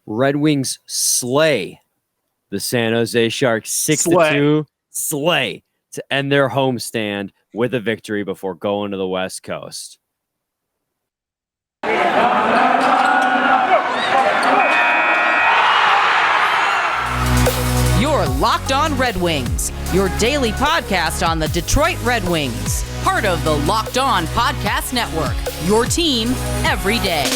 Red Wings slay the San Jose Sharks 6-2. Slay to end their homestand with a victory before going to the West Coast. You're Locked On Red Wings, your daily podcast on the Detroit Red Wings. Part of the Locked On Podcast Network, your team every day.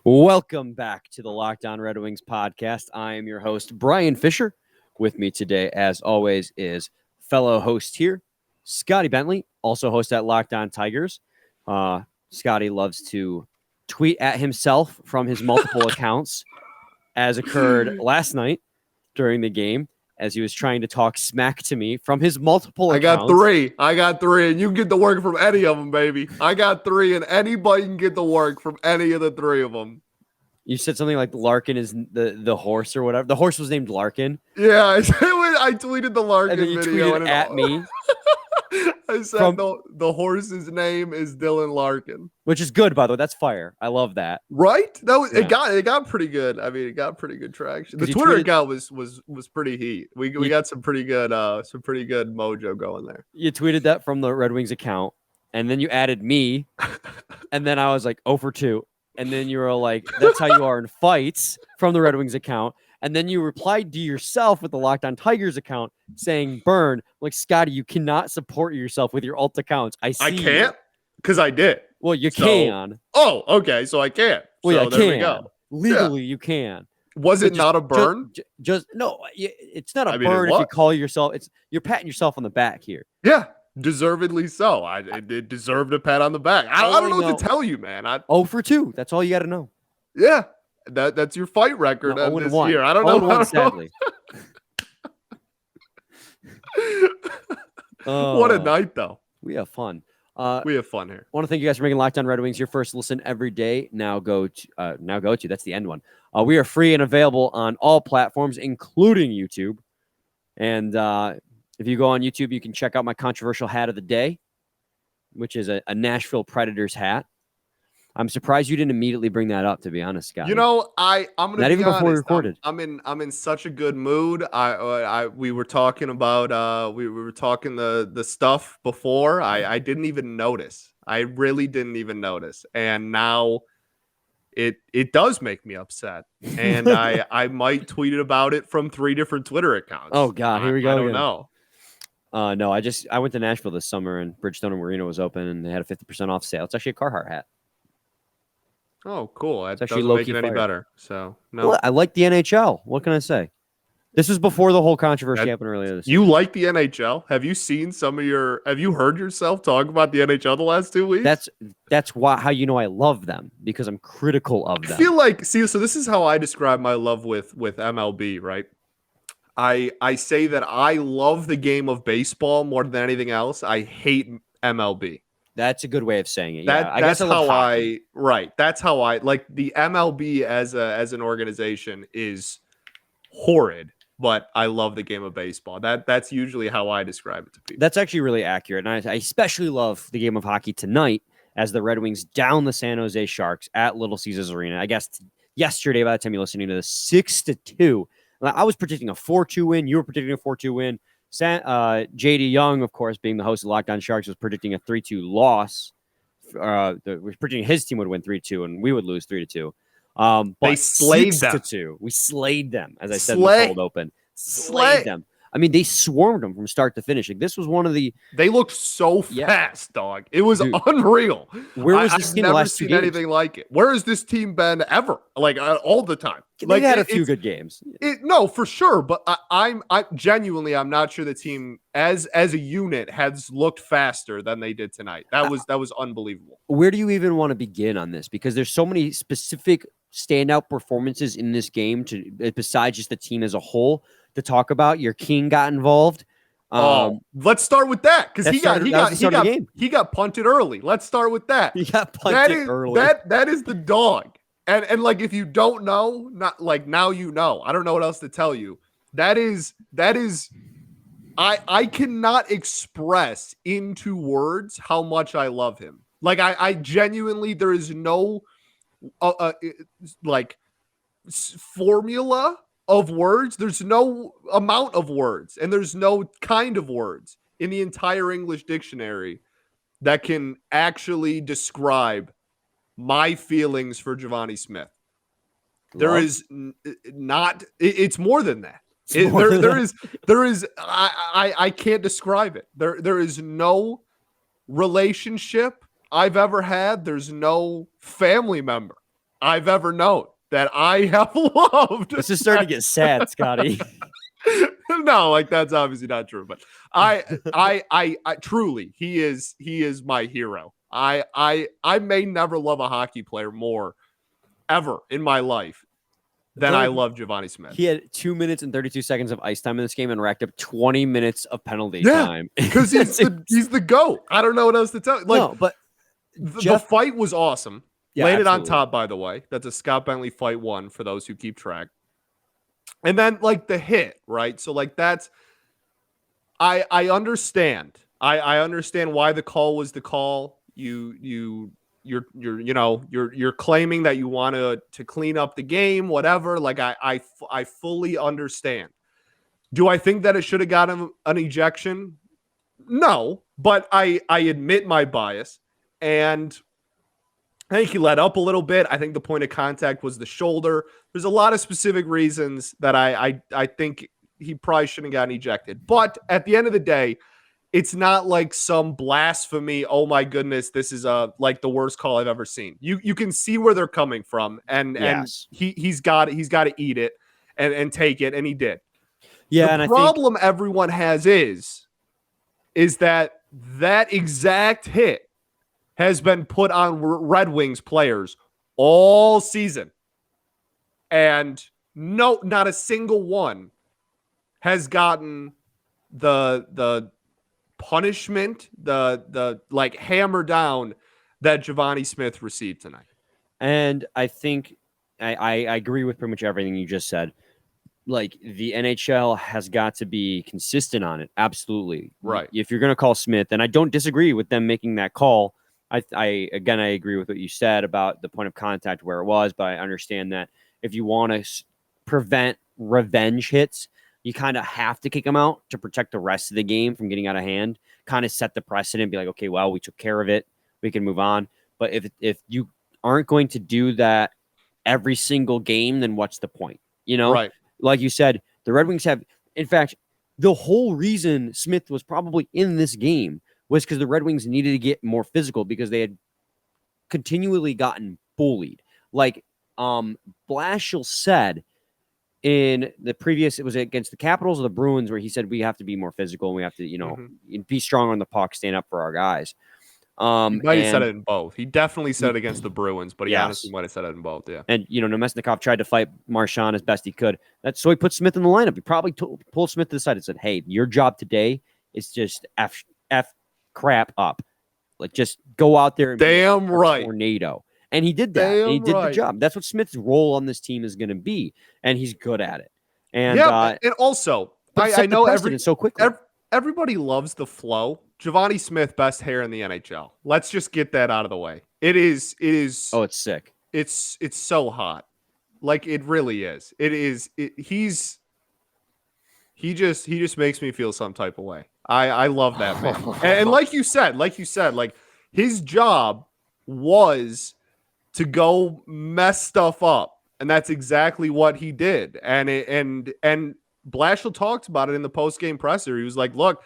Welcome back to the Locked On Red Wings podcast. I am your host, Brian Fisher. With me today, as always, is fellow host here, Scotty Bentley, also host at Locked On Tigers. Scotty loves to tweet at himself from his multiple accounts, as occurred last night during the game, as he was trying to talk smack to me from his multiple accounts. I got three, and you can get the work from any of them, baby. I got three, and anybody can get the work from any of the three of them. You said something like Larkin is the horse or whatever. The horse was named Larkin. Yeah, I tweeted the Larkin and then you video. Tweeted at me. I said the horse's name is Dylan Larkin, which is good, by the way. That's fire. I love that. Right? That was it got pretty good. I mean, it got pretty good traction. The Twitter account was pretty heat. We got some pretty good mojo going there. You tweeted that from the Red Wings account, and then you added me, and then I was like 0 for 2, and then you were like, "That's how you are in fights," from the Red Wings account. And then you replied to yourself with the Locked On Tigers account saying, "Burn, like Scotty, you cannot support yourself with your alt accounts." I can't because I did. Well, you can. Oh, okay. So I can't. Well, so there we go. Legally, you can. Was it not a burn? No, it's not a burn if you call yourself. You're patting yourself on the back here. Yeah, deservedly so. It deserved a pat on the back. I don't know what to tell you, man. 0 for 2. That's all you got to know. Yeah. That's your fight record this year. I don't know. 0-1, sadly. What a night, though. We have fun. We have fun here. I want to thank you guys for making Locked On Red Wings your first listen every day. Now go to. That's the end one. We are free and available on all platforms, including YouTube. And if you go on YouTube, you can check out my controversial hat of the day, which is a Nashville Predators hat. I'm surprised you didn't immediately bring that up, to be honest, Scott. You know, I'm gonna not be even honest, before we recorded. I'm in such a good mood. We were talking about we were talking the stuff before. I didn't even notice. I really didn't even notice, and now it does make me upset, and I might tweet about it from 3 different Twitter accounts. Oh God, here we go. I don't know. No, I went to Nashville this summer, and Bridgestone and Marina was open, and they had a 50% off sale. It's actually a Carhartt hat. Oh, cool. That doesn't make it any better. So, no. Well, I like the NHL. What can I say? This was before the whole controversy happened earlier this year. You like the NHL? Have you seen have you heard yourself talk about the NHL the last 2 weeks? That's how you know I love them, because I'm critical of them. I feel like, so this is how I describe my love with MLB, right? I say that I love the game of baseball more than anything else. I hate MLB. That's a good way of saying it. That's how I like the MLB as an organization is horrid, but I love the game of baseball. That's usually how I describe it to people. That's actually really accurate. And I especially love the game of hockey tonight as the Red Wings down the San Jose Sharks at Little Caesars Arena. I guess yesterday, by the time you're listening to this, 6-2. I was predicting a 4-2 win. You were predicting a 4-2 win. JD Young, of course, being the host of Locked On Sharks, was predicting a 3-2 loss. We're predicting his team would win 3-2 and we would lose 3-2. They slayed them. 6-2. We slayed them, as I said in the cold open. Slayed them. I mean, they swarmed them from start to finish. Like, this was one of the. They looked so fast, dog. It was unreal. Where was this team the last 2 games? I've never seen anything like it. Where has this team been ever? Like all the time. They had a few good games. No, for sure. But I'm genuinely, I'm not sure the team as a unit has looked faster than they did tonight. That was unbelievable. Where do you even want to begin on this? Because there's so many specific standout performances in this game besides just the team as a whole to talk about. Your King got involved. Let's start with that, because he got punted early. Let's start with that. He got punted early. That is the dog. And like, if you don't know, not like now you know. I don't know what else to tell you. That is I cannot express into words how much I love him. Like I genuinely, there is no like formula of words. There's no amount of words, and there's no kind of words in the entire English dictionary that can actually describe my feelings for Giovanni Smith. There is not. It's more than that. There is. I can't describe it. There is no relationship I've ever had. There's no family member I've ever known that I have loved. This is starting to get sad, Scotty. No, like that's obviously not true. But I truly, he is my hero. I may never love a hockey player more ever in my life than I love Giovanni Smith. He had 2 minutes and 32 seconds of ice time in this game and racked up 20 minutes of penalty time. Because he's the GOAT. I don't know what else to tell you. Like, no, but the fight was awesome. Yeah, Laid it on absolutely. top, by the way. That's a Scott Bentley fight 1 for those who keep track. And then like the hit, right? So like that's I understand. I understand why the call was the call. You're claiming that you want to clean up the game, whatever. Like I fully understand. Do I think that it should have gotten an ejection? No, but I admit my bias, and I think he let up a little bit. I think the point of contact was the shoulder. There's a lot of specific reasons that I think he probably shouldn't have gotten ejected. But at the end of the day, it's not like some blasphemy. Oh my goodness, this is like the worst call I've ever seen. You can see where they're coming from, and he's got to eat it and take it, and he did. Yeah, the problem everyone has is that exact hit has been put on Red Wings players all season, and no, not a single one has gotten the punishment, the like hammer down that Giovanni Smith received tonight. And I think I agree with pretty much everything you just said. Like the NHL has got to be consistent on it. Absolutely. Right. If you're going to call Smith, and I don't disagree with them making that call. I agree with what you said about the point of contact where it was, but I understand that if you want to prevent revenge hits, you kind of have to kick them out to protect the rest of the game from getting out of hand, kind of set the precedent, be like, okay, well, we took care of it. We can move on. But if you aren't going to do that every single game, then what's the point? You know, right. Like you said, the Red Wings have, in fact, the whole reason Smith was probably in this game was because the Red Wings needed to get more physical because they had continually gotten bullied. Like Blashill said in the previous, it was against the Capitals or the Bruins, where he said we have to be more physical and we have to, be strong on the puck, stand up for our guys. He might have said it in both. He definitely said it against the Bruins, but he honestly might have said it in both. Yeah. And, Nemesnikov tried to fight Marchand as best he could. So he put Smith in the lineup. He probably pulled Smith to the side and said, hey, your job today is just F crap up. Like, just go out there and be a tornado. And he did that. And he did the job. That's what Smith's role on this team is going to be. And he's good at it. And and also, I know so quickly. Everybody loves the flow. Giovanni Smith, best hair in the NHL. Let's just get that out of the way. It is. Oh, it's sick. It's so hot. Like, it really is. It is. He just makes me feel some type of way. I love that man. and like you said, like his job was to go mess stuff up, and that's exactly what he did. And Blashill talked about it in the post-game presser. He was like, look,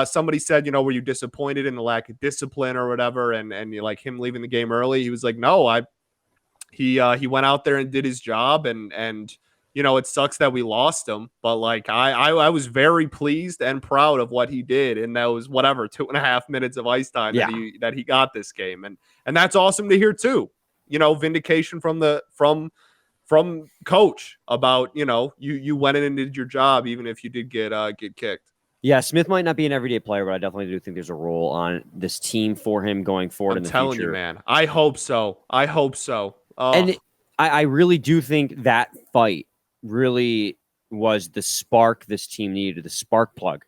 somebody said, were you disappointed in the lack of discipline or whatever? And like him leaving the game early. He was like, no, he went out there and did his job, and it sucks that we lost him, but like I was very pleased and proud of what he did in those 2.5 minutes of ice time that he got this game. And that's awesome to hear too. Vindication from coach about, you went in and did your job, even if you did get kicked. Yeah, Smith might not be an everyday player, but I definitely do think there's a role on this team for him going forward in the future. I'm telling you, man. I hope so. And I really do think that fight really was the spark this team needed, the spark plug.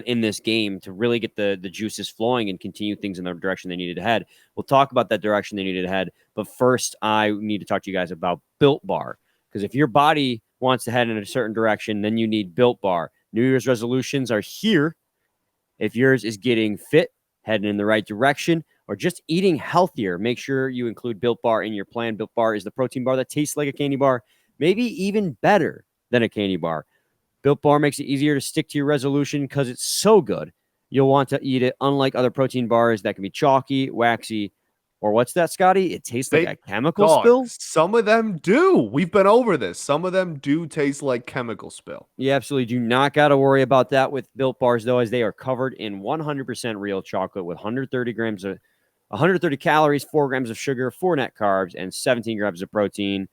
in this game to really get the juices flowing and continue things in the direction they needed to head. We'll talk about that direction they needed to head. But first, I need to talk to you guys about Built Bar. Because if your body wants to head in a certain direction, then you need Built Bar. New Year's resolutions are here. If yours is getting fit, heading in the right direction, or just eating healthier, make sure you include Built Bar in your plan. Built Bar is the protein bar that tastes like a candy bar, maybe even better than a candy bar. Built Bar makes it easier to stick to your resolution because it's so good. You'll want to eat it, unlike other protein bars that can be chalky, waxy, or what's that, Scotty? It tastes like a chemical spill? Some of them do. We've been over this. Some of them do taste like chemical spill. You absolutely do not got to worry about that with Built Bars, though, as they are covered in 100% real chocolate with 130 calories, 4 grams of sugar, 4 net carbs, and 17 grams of protein.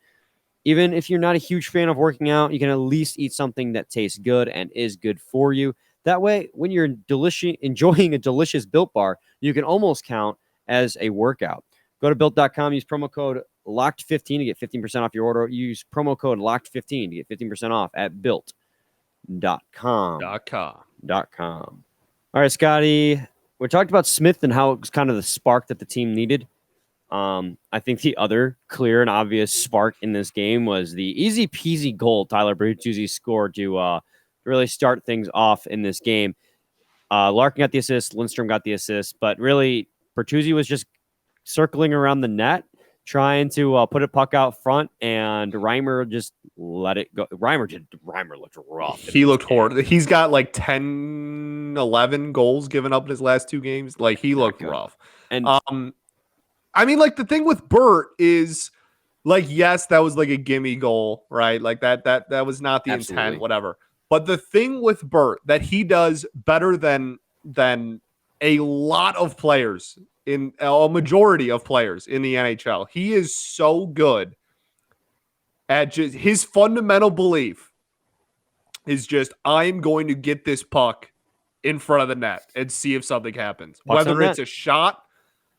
Even if you're not a huge fan of working out, you can at least eat something that tastes good and is good for you. That way, when you're enjoying a delicious Built Bar, you can almost count as a workout. Go to Built.com, use promo code LOCKED15 to get 15% off your order. Use promo code LOCKED15 to get 15% off at Built.com. All right, Scotty, we talked about Smith and how it was kind of the spark that the team needed. I think the other clear and obvious spark in this game was the easy peasy goal Tyler Bertuzzi scored to really start things off in this game. Larkin got the assist, Lindstrom got the assist, but really Bertuzzi was just circling around the net, trying to put a puck out front, and Reimer just let it go. Reimer looked rough. He looked horrible. He's got like 10, 11 goals given up in his last 2 games. Like, he looked rough. And I mean, like, the thing with Bert is, like, yes, that was like a gimme goal, right? Like, that was not the intent, whatever. But the thing with Bert that he does better than a lot of players, in a majority of players in the NHL, he is so good at just his fundamental belief is just, I'm going to get this puck in front of the net and see if something happens. Whether it's a shot.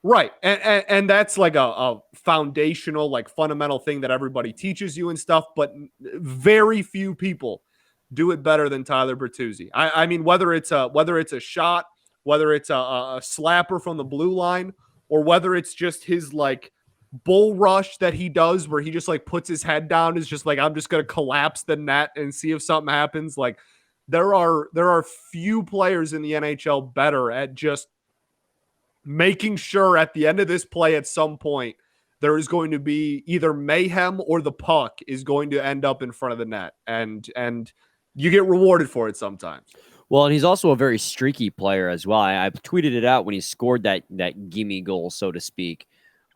Right. And that's like a foundational, like, fundamental thing that everybody teaches you and stuff, but very few people do it better than Tyler Bertuzzi. I mean, whether it's a shot, whether it's a slapper from the blue line, or whether it's just his, like, bull rush that he does where he just, like, puts his head down, is just like, I'm just going to collapse the net and see if something happens. Like, there are few players in the NHL better at just making sure at the end of this play at some point there is going to be either mayhem or the puck is going to end up in front of the net, and you get rewarded for it sometimes. Well, and he's also a very streaky player as well. I tweeted it out when he scored that gimme goal, so to speak.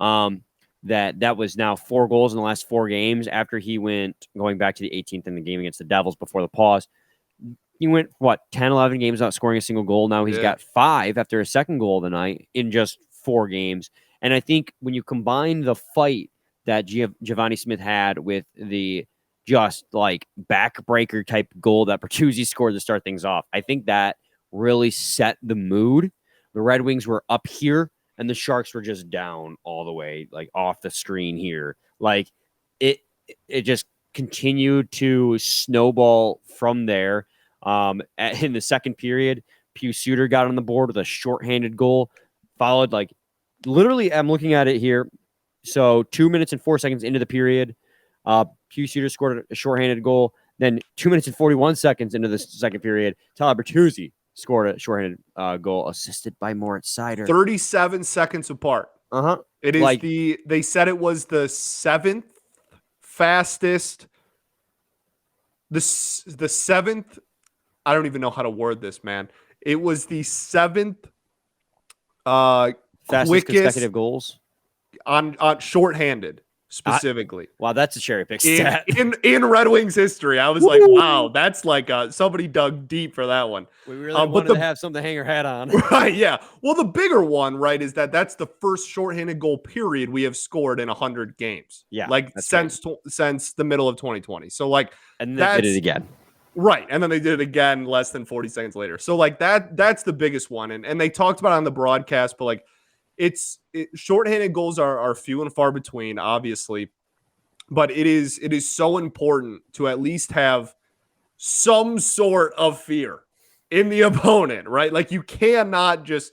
That was now 4 goals in the last 4 games after he went going back to the 18th in the game against the Devils before the pause. He went, 10, 11 games without scoring a single goal. Now he's got 5 after a second goal of the night in just 4 games. And I think when you combine the fight that Giovanni Smith had with the just like backbreaker type goal that Bertuzzi scored to start things off, I think that really set the mood. The Red Wings were up here and the Sharks were just down all the way, like off the screen here. Like it just continued to snowball from there. In the second period, Suter got on the board with a shorthanded goal, followed like literally, I'm looking at it here. So 2 minutes and 4 seconds into the period, Suter scored a shorthanded goal. Then 2 minutes and 41 seconds into the second period, Tyler Bertuzzi scored a shorthanded goal, assisted by Moritz Seider. 37 seconds apart. It is like, they said it was the 7th fastest. The 7th. I don't even know how to word this, man. It was the 7th fastest quickest consecutive goals on shorthanded specifically. Wow, that's a cherry pick stat in Red Wings history. I was like, wow, that's like somebody dug deep for that one. We really wanted to have something to hang our hat on. Right? Yeah. Well, the bigger one, right, is that's the first shorthanded goal period we have scored in 100 games. Yeah, like since the middle of 2020. So like, and they did it again. Right. And then they did it again less than 40 seconds later. So like that's the biggest one. And they talked about it on the broadcast, but like shorthanded goals are few and far between, obviously. But it is so important to at least have some sort of fear in the opponent, right? Like you cannot just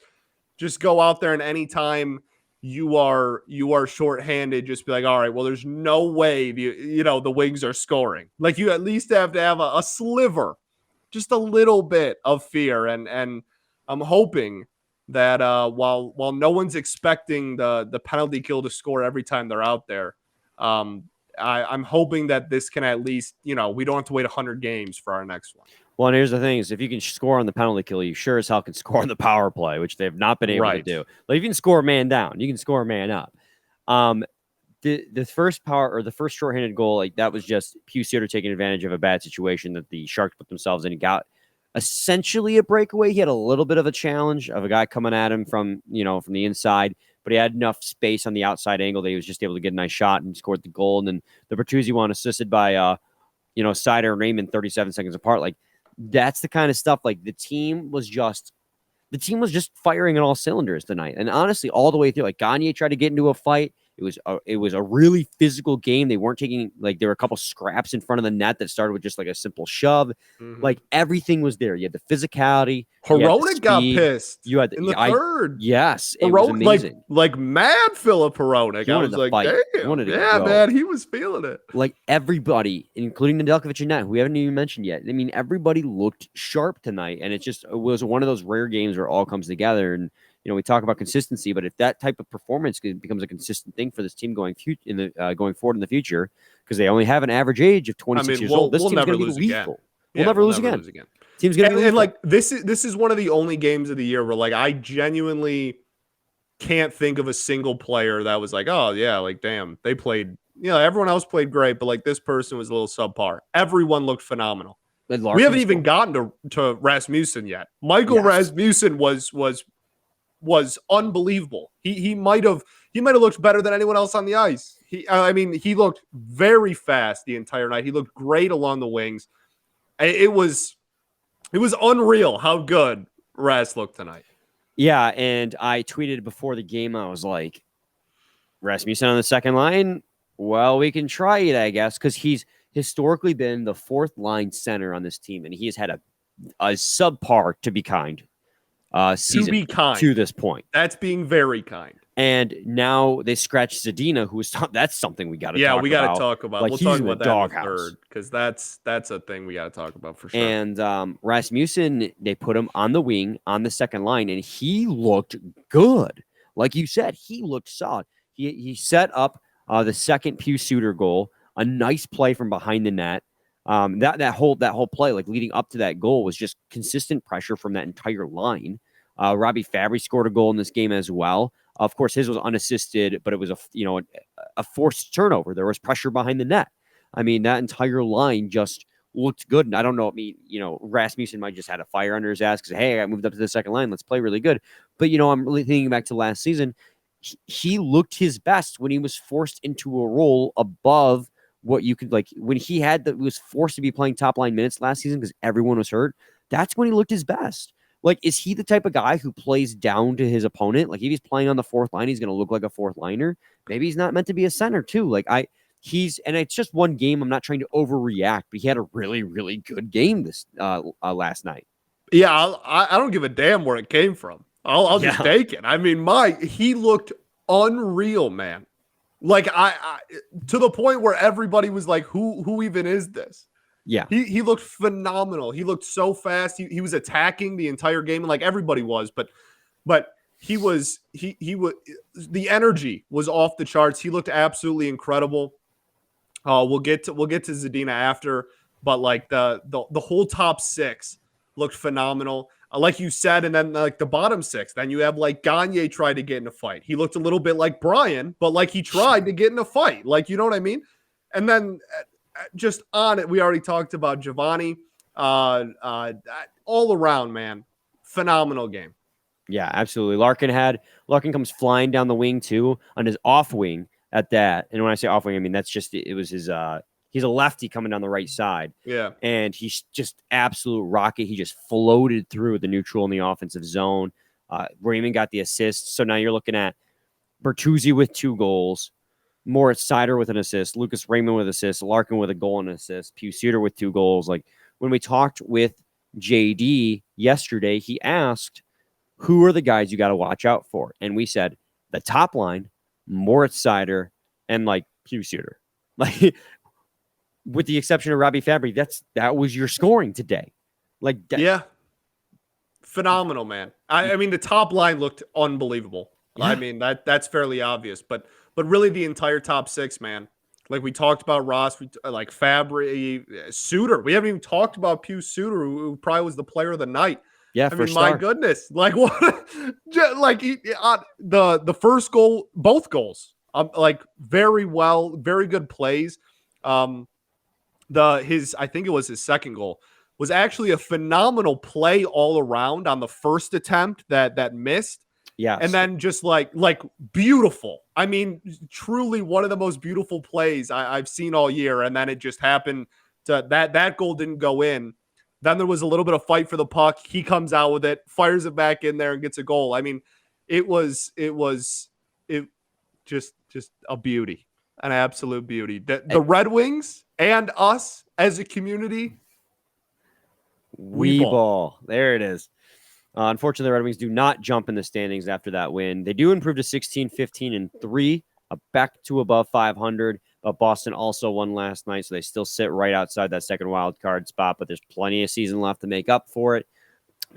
go out there and anytime you are shorthanded, just be like, all right, well, there's no way the Wings are scoring. Like you at least have to have a sliver, just a little bit of fear. And I'm hoping that while no one's expecting the penalty kill to score every time they're out there, I'm hoping that this can at least, we don't have to wait 100 games for our next one. Well, and here's the thing: is if you can score on the penalty kill, you sure as hell can score on the power play, which they've not been able to do. Like if you can score a man down, you can score a man up. The first shorthanded goal, like that was just Suter taking advantage of a bad situation that the Sharks put themselves in. He got essentially a breakaway. He had a little bit of a challenge of a guy coming at him from the inside, but he had enough space on the outside angle that he was just able to get a nice shot and scored the goal. And then the Bertuzzi one assisted by Seider and Raymond 37 seconds apart. Like that's the kind of stuff. Like the team was just firing on all cylinders tonight. And honestly, all the way through, like Gagne tried to get into a fight. It was a really physical game. They weren't taking, like, there were a couple scraps in front of the net that started with just like a simple shove. Mm-hmm. Like everything was there. You had the physicality. Hronek got pissed. You had in the third. Yes, it was amazing. Like mad Philip Hronek. I was like, damn, yeah, man, he was feeling it. Like everybody, including Nedeljkovic and Net, who we haven't even mentioned yet. I mean, everybody looked sharp tonight, and it was one of those rare games where it all comes together. And we talk about consistency, but if that type of performance becomes a consistent thing for this team going forward in the future, because they only have an average age of 26 years old, this team's going to be lethal. We'll never lose again. Team's going to be lethal. And like this is one of the only games of the year where like I genuinely can't think of a single player that was like, oh yeah, like damn, they played. Everyone else played great, but like this person was a little subpar. Everyone looked phenomenal. We haven't even gotten to Rasmussen yet. Michael Rasmussen was unbelievable. He might have looked better than anyone else on the ice. He looked very fast the entire night. He looked great along the wings. It was unreal how good Ras looked tonight. Yeah, and I tweeted before the game, I was like, Rasmussen on the second line? Well, we can try it, I guess, because he's historically been the fourth line center on this team, and he has had a subpar, to be kind, season to be kind to this point. That's being very kind. And now they scratch Zadina, that's something we got to talk about. Yeah, we got to talk about. Like, we'll talk about that in the third, because that's a thing we got to talk about for sure. And Rasmussen, they put him on the wing on the second line, and he looked good. Like you said, he looked solid. He set up the second Suter goal, a nice play from behind the net. That whole play, like leading up to that goal, was just consistent pressure from that entire line. Robbie Fabbri scored a goal in this game as well. Of course, his was unassisted, but it was a forced turnover. There was pressure behind the net. I mean, that entire line just looked good. And I don't know. I mean, Rasmussen might just had a fire under his ass because, hey, I moved up to the second line. Let's play really good. But, I'm really thinking back to last season. He looked his best when he was forced into a role above what you could, like, when he was forced to be playing top line minutes last season because everyone was hurt. That's when he looked his best. Like, is he the type of guy who plays down to his opponent? Like, if he's playing on the fourth line, he's going to look like a fourth liner. Maybe he's not meant to be a center too. Like, and it's just one game. I'm not trying to overreact, but he had a really, really good game this last night. Yeah, I don't give a damn where it came from. I'll just take it. I mean, he looked unreal, man. Like I to the point where everybody was like, who even is this? Yeah. He looked phenomenal. He looked so fast. He was attacking the entire game, and like everybody was, but he was the energy was off the charts. He looked absolutely incredible. We'll get to Zadina after, but like the whole top six looked phenomenal. Like you said, and then like the bottom six, then you have like Gagne tried to get in a fight. He looked a little bit like Brian, but like he tried to get in a fight. Like, you know what I mean? And then just on it, we already talked about Giovanni. All around, man, phenomenal game. Yeah, absolutely. Larkin comes flying down the wing too on his off wing at that. And when I say off wing, I mean that's just it was his. He's a lefty coming down the right side. Yeah, and he's just absolute rocket. He just floated through the neutral in the offensive zone. Raymond got the assist. So now you're looking at Bertuzzi with 2 goals. Moritz Seider with an assist, Lucas Raymond with assist, Larkin with a goal and an assist, Suter with 2 goals. Like when we talked with JD yesterday, he asked, who are the guys you got to watch out for? And we said the top line, Moritz Seider, and like Hugh Suter. Like, with the exception of Robbie Fabbri, that was your scoring today. Like, yeah, phenomenal, man. I mean, the top line looked unbelievable. Yeah. I mean, that's fairly obvious, but really the entire top six, man. Like we talked about Ross, like Fabbri, Suter. We haven't even talked about Pew Suter, who probably was the player of the night. Yeah, I mean, my goodness, like what? Like the first goal, both goals, like very good plays. I think it was his second goal was actually a phenomenal play all around on the first attempt that missed. Yeah, and then just like beautiful. I mean, truly one of the most beautiful plays I've seen all year. And then it just happened to that goal didn't go in. Then there was a little bit of fight for the puck. He comes out with it, fires it back in there, and gets a goal. I mean, it just a beauty, an absolute beauty. The Red Wings and us as a community, we ball. There it is. Unfortunately, the Red Wings do not jump in the standings after that win. They do improve to 16, 15, and 3, back to above 500. Boston also won last night, so they still sit right outside that second wild card spot, but there's plenty of season left to make up for it.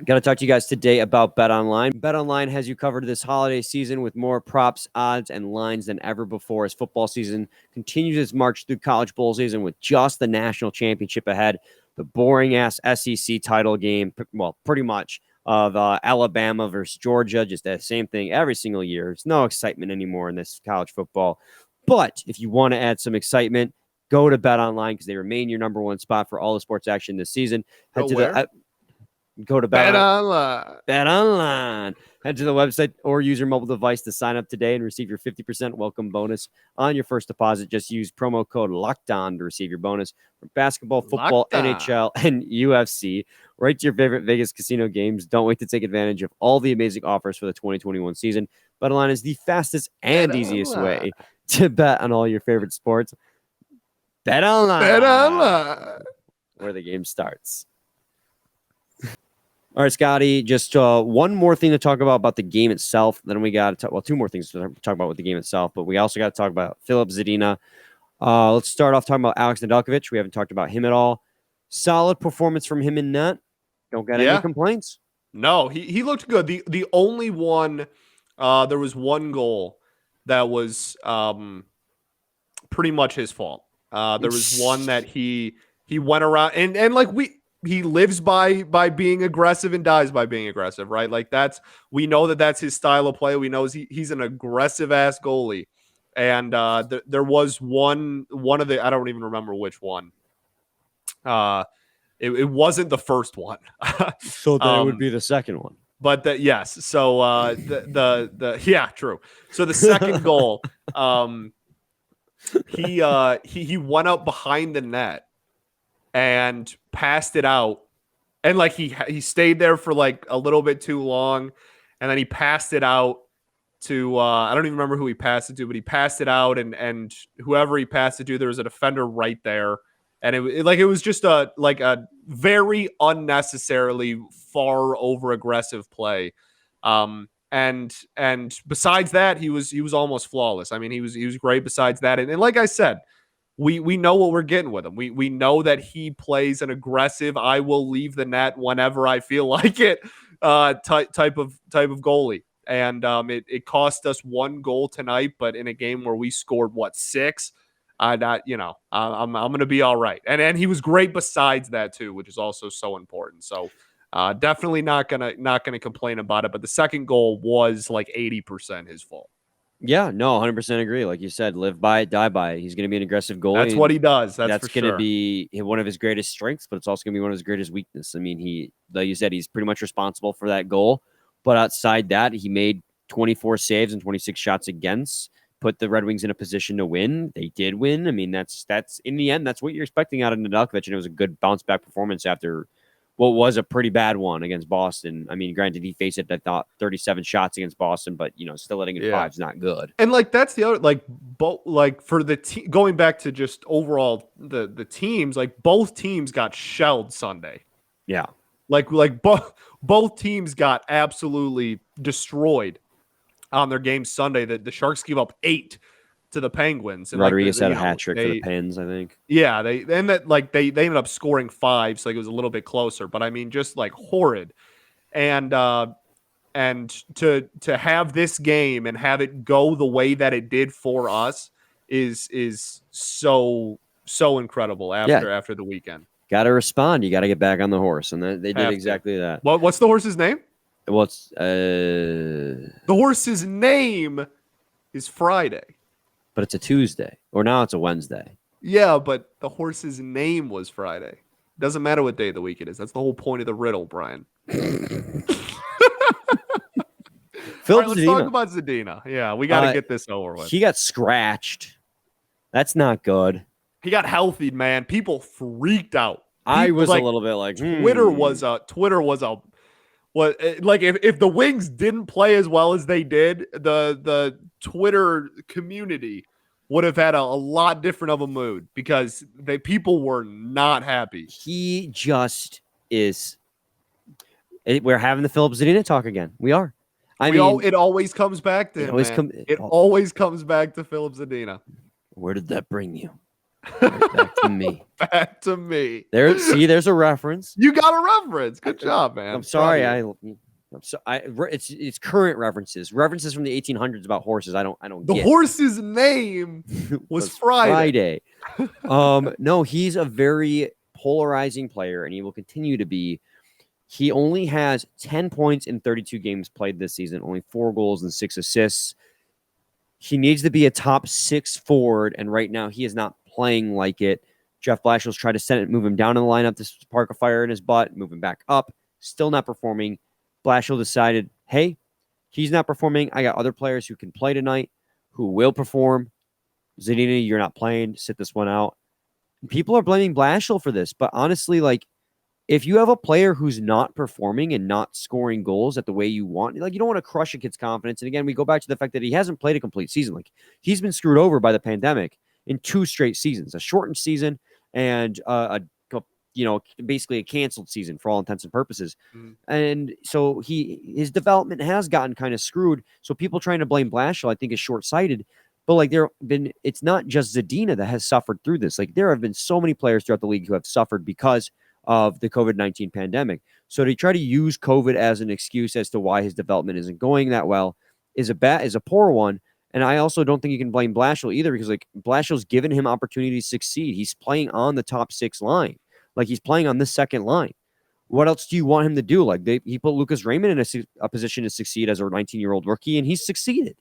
Got to talk to you guys today about BetOnline. BetOnline has you covered this holiday season with more props, odds, and lines than ever before as football season continues its march through college bowl season with just the national championship ahead. The boring-ass SEC title game, well, pretty much, of Alabama versus Georgia, just the same thing every single year. There's no excitement anymore in this college football. But if you want to add some excitement, go to BetOnline because they remain your number one spot for all the sports action this season. Go to BetOnline. BetOnline. Head to the website or use your mobile device to sign up today and receive your 50% welcome bonus on your first deposit. Just use promo code LOCKEDON to receive your bonus for basketball, football, NHL, and UFC. Right to your favorite Vegas casino games. Don't wait to take advantage of all the amazing offers for the 2021 season. BetOnline is the fastest and easiest way to bet on all your favorite sports. BetOnline. Where the game starts. All right, Scotty, just one more thing to talk about the game itself. Then we got to talk, well, two more things to talk about with the game itself, but we also got to talk about Filip Zadina. Let's start off talking about Alex Nedeljkovic. We haven't talked about him at all. Solid performance from him in net. Don't got any complaints. No, he looked good. The only one, there was one goal that was pretty much his fault. There was one that he went around and like he lives by being aggressive and dies by being aggressive, right? Like we know that's his style of play. We know he's an aggressive ass goalie. And there was one of the, I don't even remember which one. It wasn't the first one. So then it would be the second one. But yes. So yeah, true. So the second goal, he went up behind the net and passed it out, and like he stayed there for like a little bit too long, and then he passed it out to I don't even remember who he passed it to, but he passed it out, and whoever he passed it to, there was a defender right there, and it was just a very unnecessarily far over aggressive play, and besides that, he was almost flawless. I mean, he was great besides that, and like I said, we know what we're getting with him. We know that he plays an aggressive, I will leave the net whenever I feel like it type of goalie. And it cost us one goal tonight, but in a game where we scored 6, I'm going to be all right. And he was great besides that too, which is also so important. So definitely not gonna complain about it. But the second goal was like 80% his fault. Yeah, no, 100% agree. Like you said, live by it, die by it. He's going to be an aggressive goalie. That's what he does. That's going to be one of his greatest strengths, but it's also going to be one of his greatest weaknesses. I mean, like you said, he's pretty much responsible for that goal. But outside that, he made 24 saves and 26 shots against, put the Red Wings in a position to win. They did win. I mean, that's in the end, that's what you're expecting out of Nedeljkovic, and it was a good bounce back performance after what was a pretty bad one against Boston. I mean, granted, he faced it, I thought, 37 shots against Boston, but, still letting it 5 is not good. And, that's the other, for the team, going back to just overall the teams, both teams got shelled Sunday. Yeah. Both teams got absolutely destroyed on their game Sunday. The Sharks gave up 8 to the Penguins. And Rodriguez had a hat trick for the Pens, I think. Yeah, they ended up scoring 5, so it was a little bit closer. But I mean, just like horrid. And to have this game and have it go the way that it did for us is so incredible after the weekend. Got to respond. You got to get back on the horse, and they did exactly that. What's the horse's name? What's the horse's name is Friday, but it's a Tuesday, or now it's a Wednesday. Yeah, but the horse's name was Friday. Doesn't matter what day of the week it is. That's the whole point of the riddle, Brian. Philip let's talk about Zadina. Yeah, we got to get this over with. He got scratched. That's not good. He got healthy, man. People freaked out. I was a little bit like Twitter was like if the Wings didn't play as well as they did, the Twitter community would have had a lot different of a mood because people were not happy. He just is. We're having the Philip Zadina talk again. We are. It always comes back to him. It always comes back to Philip Zadina. Where did that bring you? Right back to me. Back to me. There's a reference. You got a reference. Good job, man. I'm sorry. It's current references from the 1800s about horses. I don't the get. Horse's name was Friday. No, he's a very polarizing player, and he will continue to be. He only has 10 points in 32 games played this season, only 4 goals and 6 assists. He needs to be a top 6 forward, and right now he is not playing like it. Jeff Blashill's tried to move him down in the lineup to spark a fire in his butt, move him back up, still not performing. Blashill decided, hey, he's not performing. I got other players who can play tonight, who will perform. Zadina, you're not playing. Sit this one out. People are blaming Blashill for this, but honestly, like, if you have a player who's not performing and not scoring goals at the way you want, like, you don't want to crush a kid's confidence. And again, we go back to the fact that he hasn't played a complete season. Like, he's been screwed over by the pandemic in 2 straight seasons, a shortened season and basically a canceled season for all intents and purposes. And so his development has gotten kind of screwed. So people trying to blame Blashill, I think, is short-sighted. But like it's not just Zadina that has suffered through this. Like, there have been so many players throughout the league who have suffered because of the COVID-19 pandemic. So to try to use COVID as an excuse as to why his development isn't going that well is a poor one. And I also don't think you can blame Blashill either, because like Blashill's given him opportunity to succeed. He's playing on the top 6 line. Like, he's playing on the second line. What else do you want him to do? Like, he put Lucas Raymond in a position to succeed as a 19-year-old rookie, and he's succeeded.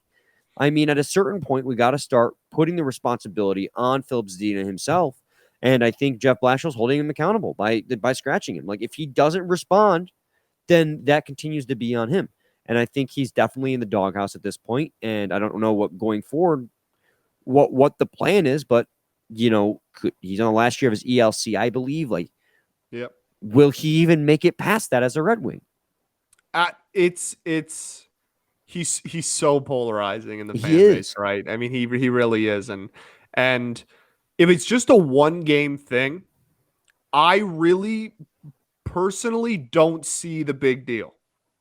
I mean, at a certain point, we got to start putting the responsibility on Philip Zadina himself. And I think Jeff Blashill's holding him accountable by scratching him. Like, if he doesn't respond, then that continues to be on him. And I think he's definitely in the doghouse at this point. And I don't know what going forward, what the plan is, but he's on the last year of his ELC, I believe. Like, yep. Will he even make it past that as a Red Wing? He's so polarizing in the fan base, right? I mean, he really is. And if it's just a 1-game thing, I really personally don't see the big deal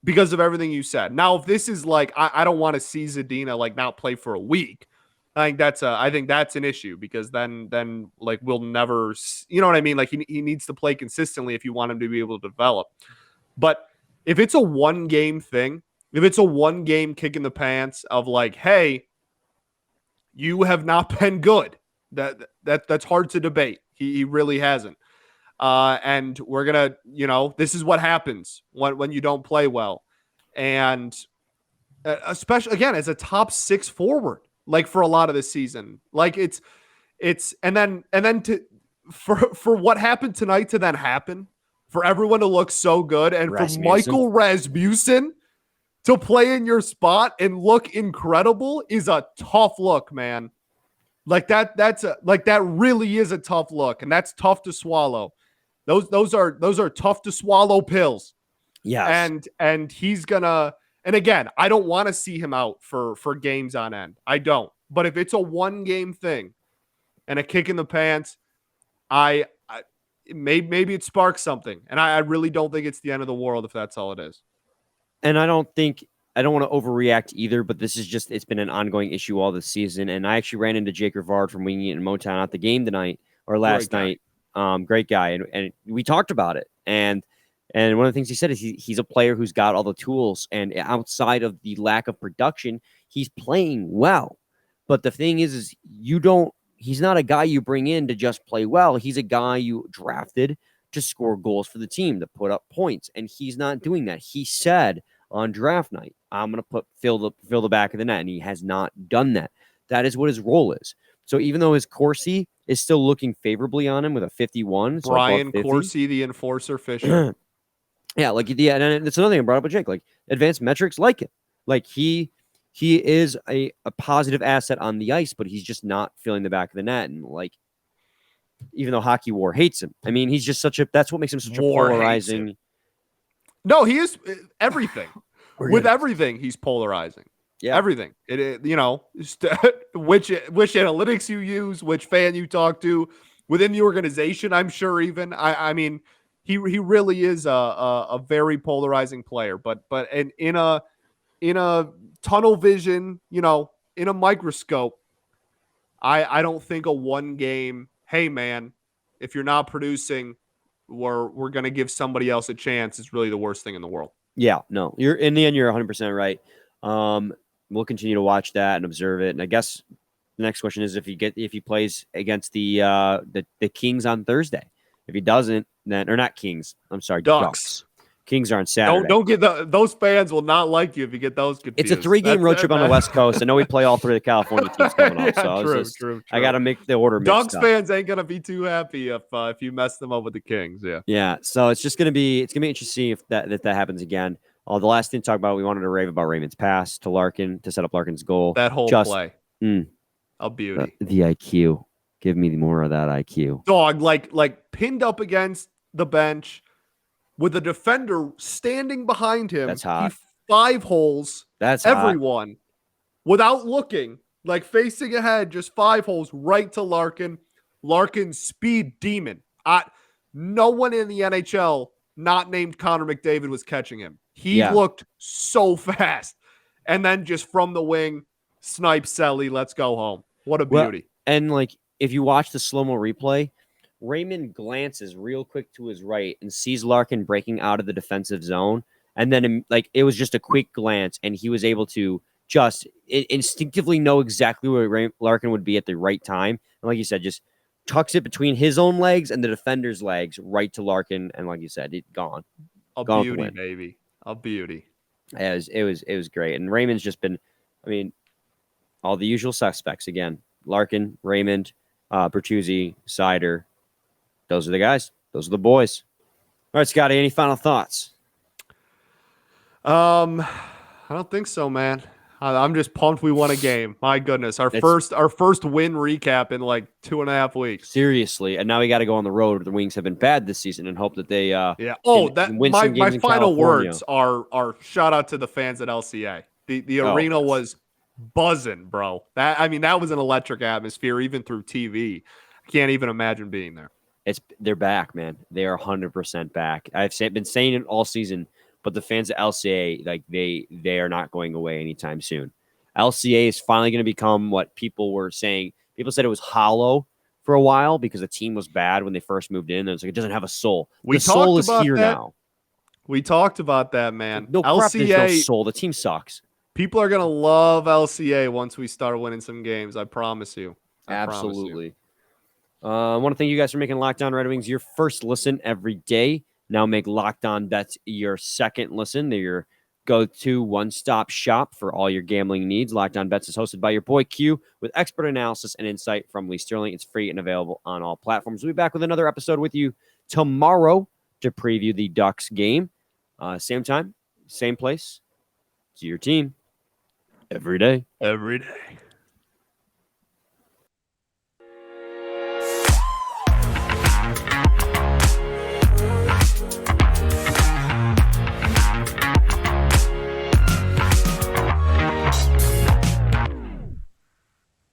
because of everything you said. Now, if this is like, I don't want to see Zadina like not play for a week. I think that's an issue, because then like we'll never, you know what I mean? Like, he needs to play consistently if you want him to be able to develop. But if it's a 1-game thing, if it's a 1-game kick in the pants of like, hey, you have not been good. That's hard to debate. He really hasn't. And we're going to, this is what happens when you don't play well. And especially, again, as a top 6 forward, like for a lot of this season, like it's and then for what happened tonight to then happen, for everyone to look so good, and Rasmussen. for Michael Rasmussen to play in your spot and look incredible is a tough look, man. Like that really is a tough look, and that's tough to swallow. Those are tough to swallow pills. Yeah. And he's gonna, and again, I don't want to see him out for games on end. I don't. But if it's a 1-game thing and a kick in the pants, I maybe it sparks something. And I really don't think it's the end of the world if that's all it is. And I don't want to overreact either, but this is just, it's been an ongoing issue all this season. And I actually ran into Jake Rivard from Winging It in Motown at the game tonight or last night. Great guy. And we talked about it. And one of the things he said is he's a player who's got all the tools, and outside of the lack of production, he's playing well. But the thing is he's not a guy you bring in to just play well. He's a guy you drafted to score goals for the team, to put up points. And he's not doing that. He said on draft night, I'm going to fill the back of the net. And he has not done that. That is what his role is. So even though his Corsi is still looking favorably on him with a 51. Brian Corsi, the enforcer Fisher. Yeah, and it's another thing I brought up with Jake. Like, advanced metrics like it. Like, he is a positive asset on the ice, but he's just not filling the back of the net. And, like, even though Hockey War hates him, I mean, he's just that's what makes him such a polarizing. No, he is everything. With everything, he's polarizing. Yeah, everything. Which analytics you use, which fan you talk to within the organization. I'm sure even. I mean, he really is a very polarizing player. But in a tunnel vision, in a microscope, I don't think a one game. Hey man, if you're not producing, we're gonna give somebody else a chance. It's really the worst thing in the world. Yeah, no, you're 100% right. We'll continue to watch that and observe it. And I guess the next question is if he plays against the Kings on Thursday. If he doesn't, then or not Kings. I'm sorry, Ducks. Kings are on Saturday. Don't get those fans will not like you if you get those confused. It's a 3-game road trip on the West Coast. I know we play all 3 of the California teams coming up. So true. I got to make the order. Ducks fans ain't gonna be too happy if you mess them up with the Kings. Yeah. So it's gonna be interesting if that happens again. The last thing to talk about, we wanted to rave about Raymond's pass to Larkin to set up Larkin's goal. That whole play, a beauty. The IQ. Give me more of that IQ. Dog, like pinned up against the bench with a defender standing behind him. That's hot. He 5-holes. That's everyone hot. Without looking, like facing ahead, just 5 holes right to Larkin. Larkin's speed demon. No one in the NHL not named Connor McDavid was catching him. He looked so fast. And then just from the wing, snipe Selly, let's go home. What a beauty. And like, if you watch the slow-mo replay, Raymond glances real quick to his right and sees Larkin breaking out of the defensive zone. And then it was just a quick glance, and he was able to just instinctively know exactly where Larkin would be at the right time. And like you said, just tucks it between his own legs and the defender's legs right to Larkin. And like you said, gone. A beauty, baby. A beauty. It was great. And Raymond's just been, I mean, all the usual suspects again. Larkin, Raymond, Bertuzzi, Seider. Those are the guys. Those are the boys. All right, Scotty, any final thoughts? I don't think so, man. I'm just pumped we won a game. My goodness. Our first win recap in like 2.5 weeks. Seriously. And now we got to go on the road. The Wings have been bad this season and hope that they can win some games my final words are shout out to the fans at LCA. The arena was buzzing, bro. That was an electric atmosphere even through TV. I can't even imagine being there. They're back, man. They are 100% back. I've been saying it all season. But the fans at LCA, like they are not going away anytime soon. LCA is finally going to become what people were saying. People said it was hollow for a while because the team was bad when they first moved in. It's like it doesn't have a soul. The soul is here now. We talked about that, man. No, LCA, there's no soul. The team sucks. People are going to love LCA once we start winning some games. I promise you. Absolutely. I want to thank you guys for making Locked On Red Wings your first listen every day. Now make Locked On Bets your second listen. They're your go-to one-stop shop for all your gambling needs. Locked On Bets is hosted by your boy Q with expert analysis and insight from Lee Sterling. It's free and available on all platforms. We'll be back with another episode with you tomorrow to preview the Ducks game. Same time, same place. It's your team every day. Every day.